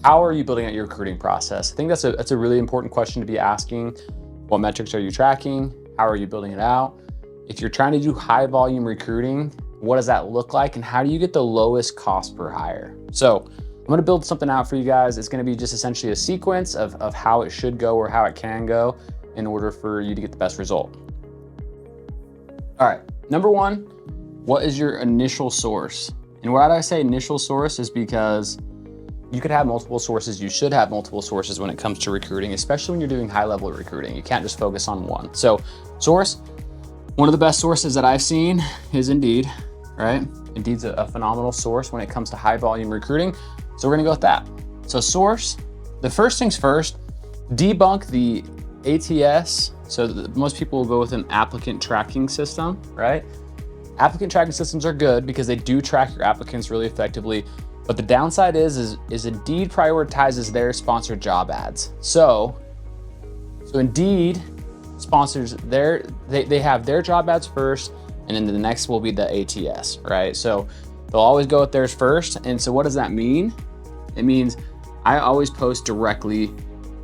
how are you building out your recruiting process? I think that's a really important question to be asking. What metrics are you tracking? How are you building it out? If you're trying to do high volume recruiting, what does that look like? And how do you get the lowest cost per hire? So I'm gonna build something out for you guys. It's gonna be just essentially a sequence of how it should go or how it can go in order for you to get the best result. All right, number one, what is your initial source? And why do I say initial source is because you could have multiple sources. You should have multiple sources when it comes to recruiting, especially when you're doing high level recruiting. You can't just focus on one. So source, one of the best sources that I've seen is Indeed, right? Indeed's a phenomenal source when it comes to high volume recruiting. So we're gonna go with that. So source, the first things first, debunk the ATS. So most people will go with an applicant tracking system, right? Applicant tracking systems are good because they do track your applicants really effectively. But the downside is Indeed prioritizes their sponsored job ads. So Indeed sponsors they have their job ads first, and then the next will be the ATS, right? So they'll always go with theirs first. And so what does that mean? It means I always post directly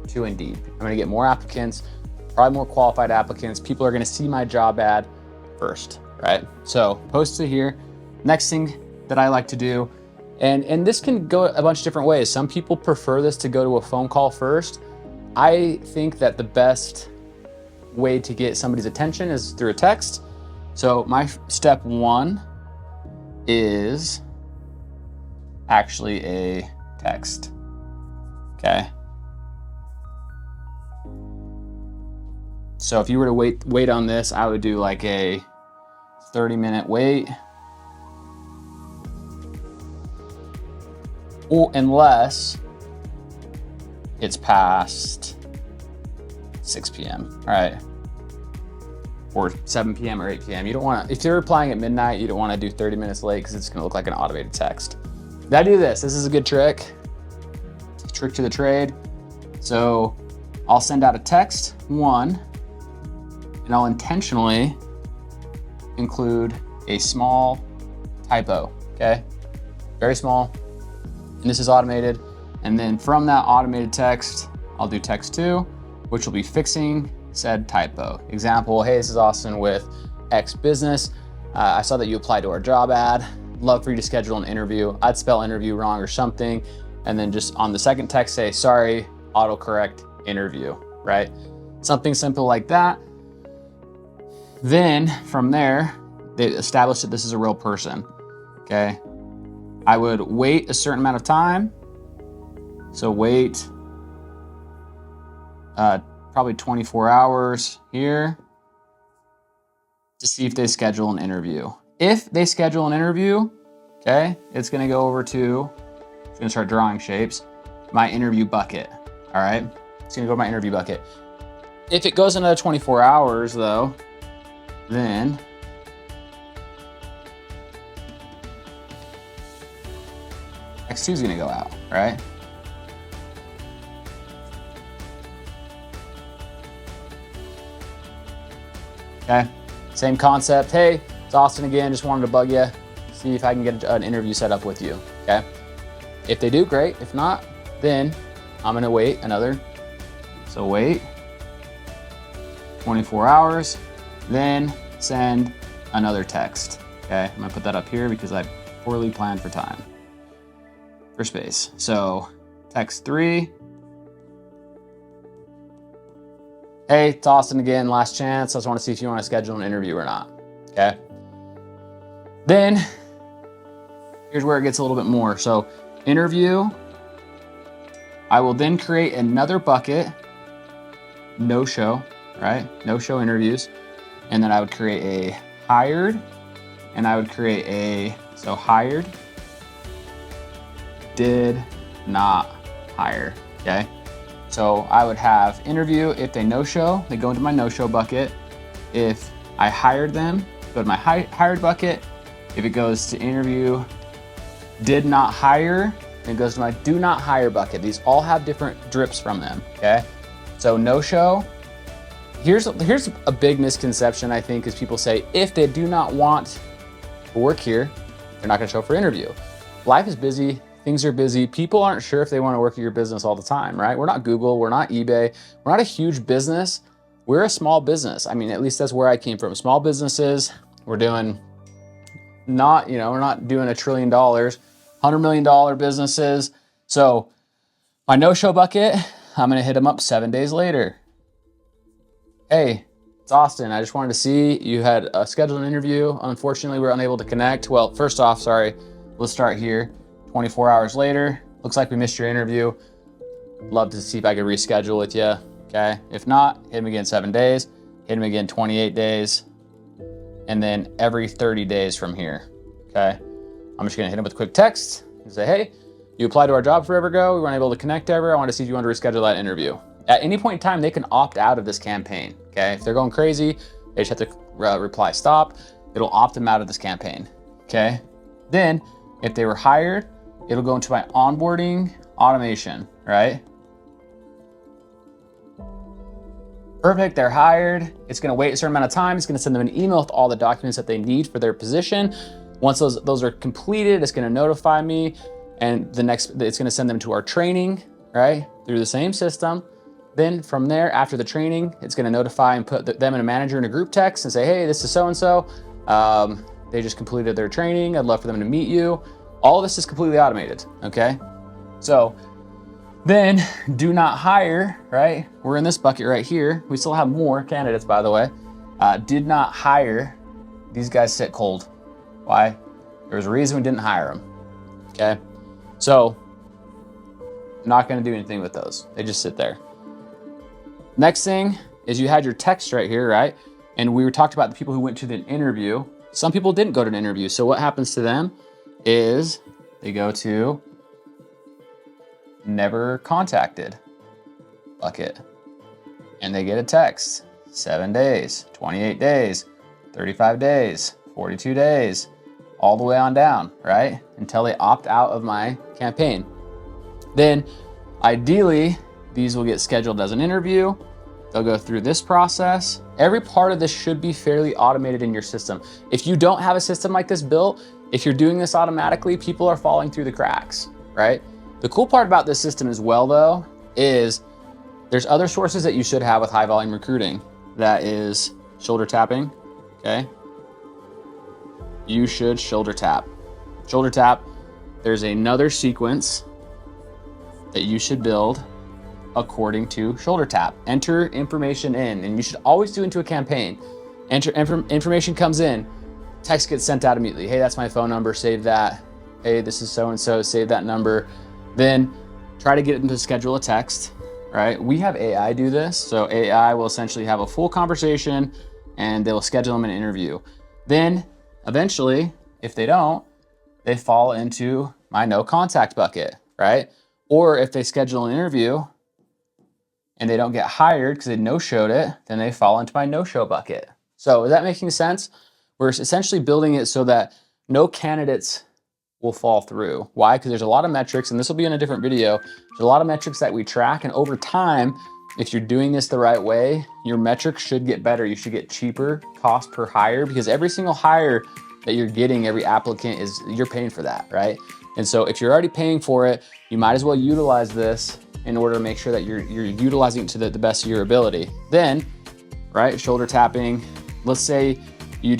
to Indeed. I'm gonna get more applicants, probably more qualified applicants. People are gonna see my job ad first, right? So post to here. Next thing that I like to do, and this can go a bunch of different ways. Some people prefer this to go to a phone call first. I think that the best way to get somebody's attention is through a text. So my step one is actually a text, okay? So if you were to wait on this, I would do like a 30-minute wait. Or unless it's past 6 p.m., all right? Or 7 p.m. or 8 p.m. You don't want to, if you're applying at midnight, you don't want to do 30 minutes late because it's going to look like an automated text. But I do this. This is a good trick. Trick to the trade. So I'll send out a text, one, and I'll intentionally include a small typo, okay? Very small. And this is automated. And then from that automated text, I'll do text two, which will be fixing said typo. Example, hey, this is Austin with X business. I saw that you applied to our job ad. Love for you to schedule an interview. I'd spell interview wrong or something. And then just on the second text, say, sorry, autocorrect interview, right? Something simple like that. Then from there, they established that this is a real person, okay? I would wait a certain amount of time. So wait probably 24 hours here to see if they schedule an interview. If they schedule an interview, okay, it's gonna go over to, it's gonna start drawing shapes, my interview bucket, all right? It's gonna go to my interview bucket. If it goes another 24 hours though, then X2 is gonna go out, right? Okay, same concept. Hey, it's Austin again, just wanted to bug you, see if I can get an interview set up with you, okay? If they do, great. If not, then I'm gonna wait another, so wait 24 hours, then send another text, okay? I'm gonna put that up here because I poorly planned for time, for space. So text three, hey, it's Austin again, last chance. I just want to see if you want to schedule an interview or not, okay? Then, here's where it gets a little bit more. So, interview, I will then create another bucket, no show, right? No show interviews. And then I would create a hired, and I would create a, so hired, did not hire, okay? So I would have interview. If they no-show, they go into my no-show bucket. If I hired them, go to my hired bucket. If it goes to interview, did not hire, then it goes to my do not hire bucket. These all have different drips from them, okay? So no-show. Here's a big misconception, I think, is people say, if they do not want to work here, they're not gonna show up for interview. Life is busy. things are busy. People aren't sure if they want to work at your business all the time, right? We're not Google, we're not eBay, we're not a huge business. We're a small business. I mean, at least that's where I came from. Small businesses, we're doing not, we're not doing $1 trillion, $100 million businesses. So my no-show bucket, I'm gonna hit them up 7 days later. Hey, it's Austin. I just wanted to see you had scheduled an interview. Unfortunately, we're unable to connect. Well, first off, sorry, let's start here. 24 hours later, looks like we missed your interview. Love to see if I could reschedule with you, okay? If not, hit him again 7 days, hit him again 28 days, and then every 30 days from here, okay? I'm just gonna hit him with a quick text and say, hey, you applied to our job forever ago. We weren't able to connect ever. I want to see if you want to reschedule that interview. At any point in time, they can opt out of this campaign, okay? If they're going crazy, they just have to reply stop. It'll opt them out of this campaign, okay? Then, if they were hired, it'll go into my onboarding automation, right? Perfect, they're hired. It's gonna wait a certain amount of time. It's gonna send them an email with all the documents that they need for their position. Once those are completed, it's gonna notify me, and it's gonna send them to our training, right? Through the same system. Then from there, after the training, it's gonna notify and put them and a manager in a group text and say, hey, this is so-and-so. They just completed their training. I'd love for them to meet you. All of this is completely automated, okay? So then do not hire, right? We're in this bucket right here. We still have more candidates, by the way. Did not hire. These guys sit cold. Why? There was a reason we didn't hire them, okay? So I'm not gonna do anything with those. They just sit there. Next thing is you had your text right here, right? And we were talking about the people who went to the interview. Some people didn't go to an interview. So what happens to them is they go to never contacted bucket and they get a text, 7 days, 28 days, 35 days, 42 days, all the way on down, right? Until they opt out of my campaign. Then ideally, these will get scheduled as an interview. They'll go through this process. Every part of this should be fairly automated in your system. If you don't have a system like this built, if you're doing this automatically, people are falling through the cracks, right? The cool part about this system as well, though, is there's other sources that you should have with high volume recruiting. That is shoulder tapping, okay? You should shoulder tap. Shoulder tap, there's another sequence that you should build according to shoulder tap. Enter information in, and you should always do into a campaign. Enter information comes in, text gets sent out immediately. Hey, that's my phone number, save that. Hey, this is so-and-so, save that number. Then try to get them to schedule a text, right? We have AI do this. So AI will essentially have a full conversation and they'll schedule them an interview. Then eventually, if they don't, they fall into my no contact bucket, right? Or if they schedule an interview and they don't get hired because they no-showed it, then they fall into my no-show bucket. So is that making sense? We're essentially building it so that no candidates will fall through. Why? Because there's a lot of metrics, and this will be in a different video. There's a lot of metrics that we track, and over time, if you're doing this the right way, your metrics should get better. You should get cheaper cost per hire, because every single hire that you're getting, every applicant you're paying for that, right? And so if you're already paying for it, you might as well utilize this in order to make sure that you're utilizing it to the best of your ability. Then, right, shoulder tapping. Let's say you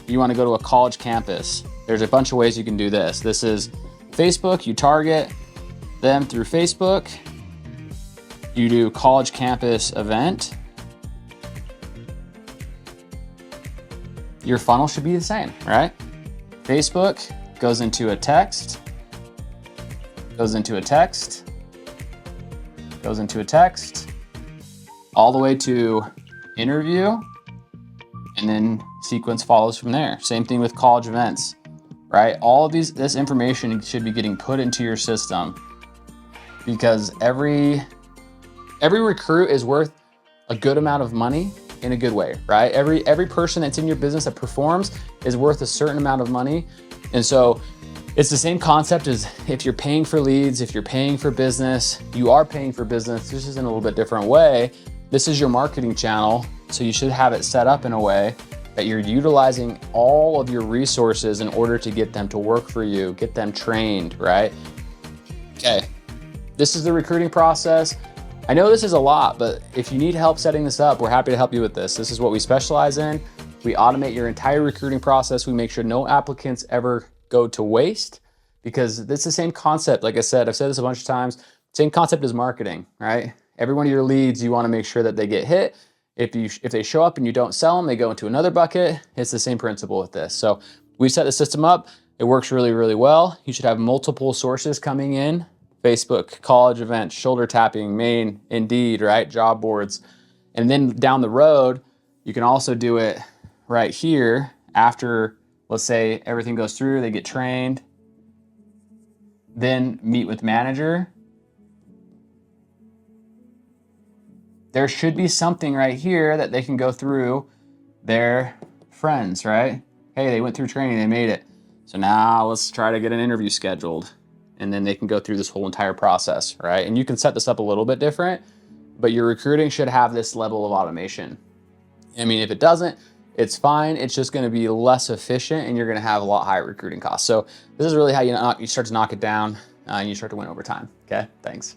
want to go to a college campus. There's a bunch of ways you can do this. This is Facebook, you target them through Facebook. You do college campus event. Your funnel should be the same, right? Facebook goes into a text, goes into a text, goes into a text, all the way to interview, and then sequence follows from there. Same thing with college events, right? All of this information should be getting put into your system, because every recruit is worth a good amount of money in a good way, right? Every person that's in your business that performs is worth a certain amount of money. And so it's the same concept as if you're paying for leads, if you're paying for business, you are paying for business. This is in a little bit different way. This is your marketing channel. So you should have it set up in a way that you're utilizing all of your resources in order to get them to work for you, get them trained, right? Okay, this is the recruiting process. I know this is a lot, but if you need help setting this up, we're happy to help you with this. This is what we specialize in. We automate your entire recruiting process. We make sure no applicants ever go to waste, because it's the same concept. Like I said, I've said this a bunch of times, same concept as marketing, right? Every one of your leads, you want to make sure that they get hit. If they show up and you don't sell them, they go into another bucket. It's the same principle with this. So we set the system up. It works really, really well. You should have multiple sources coming in: Facebook, college events, shoulder tapping, Maine, Indeed, right? Job boards. And then down the road, you can also do it right here after, let's say everything goes through, they get trained, then meet with manager. There should be something right here that they can go through their friends, right? Hey, they went through training, they made it. So now let's try to get an interview scheduled. And then they can go through this whole entire process, right? And you can set this up a little bit different, but your recruiting should have this level of automation. I mean, if it doesn't, it's fine. It's just going to be less efficient and you're going to have a lot higher recruiting costs. So this is really how you start to knock it down and you start to win over time. Okay, thanks.